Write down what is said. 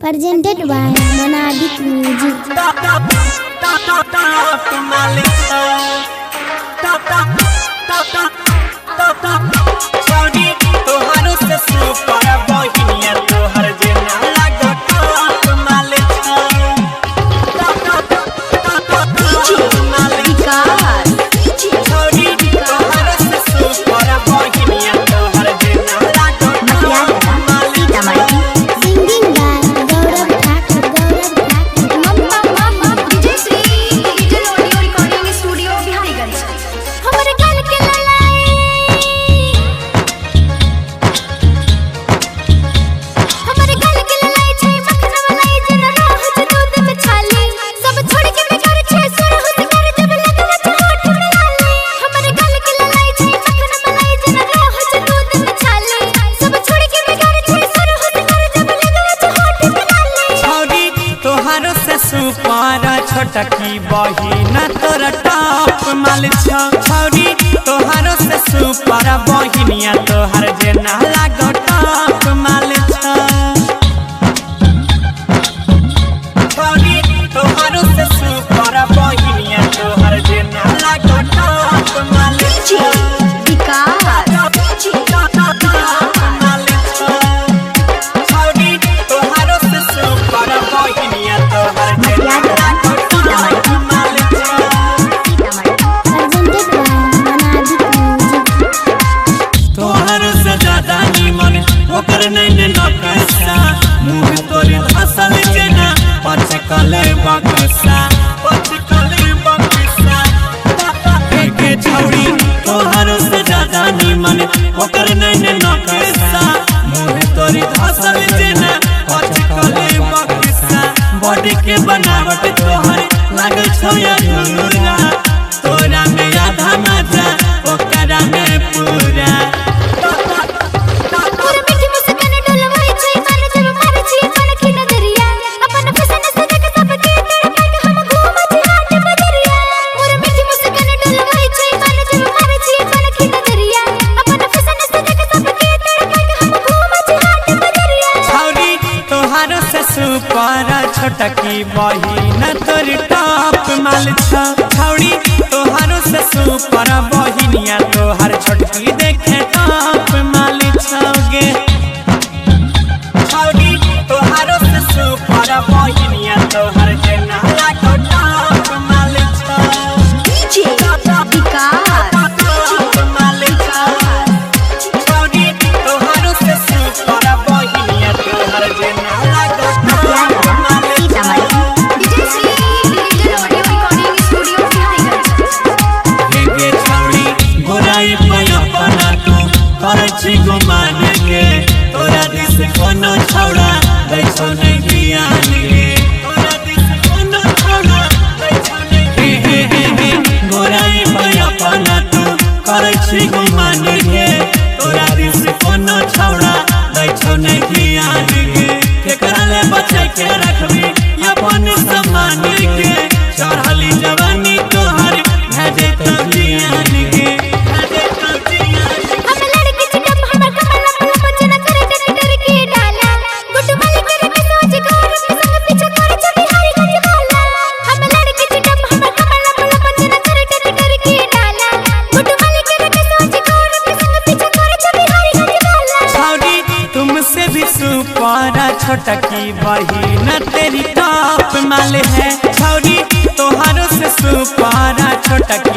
Presented by Monabic Music. छोटकी बहिन तोरा टॉप माल छौरी तोहारो से सुपर बहिनिया तोहर जेना लागो टॉप माल छौरी तोहारो से सुपर बहिनिया तोहर जेना लागो टॉप माल छौरी तोहरो से ज्यादा निमन ओकर नैने नकसा मुँह तोरी धसल जेना पचकले बक्सा बॉडी के बनावट तोहर लागल छौ या झुनुरा तोरा में आधा मजा ओकरा में पूरा सुपर छोटकी बहिन तोर टॉप माल छौरी तोहारो से सुपर बहिनिया तोहर छोटकी देखे टॉप माल छौगे छौरी तोहारो से सुपर बहिनिया तोहर जेना लागो टॉप माल छौरी तोहारो से सुपर बहिनिया तोहर जेना गुमान के तोरा दिस कोनो छौड़ा दै छौ नहीं ज्ञान के तोरा दिस कोनो छौड़ा दै छौ नहीं गोराई पे अपना तू करै छी गुमान के तोरा दिस कोनो छौड़ा दै छौ नहीं ज्ञान के केकरा ले बचाई के रखबी अपन सम्मान के चढ़ली जवानी तोहर भेजे तो ज्ञान के छोटकी बहिन तेरी टॉप माल है छौरी तोहारो से सुपर छोटकी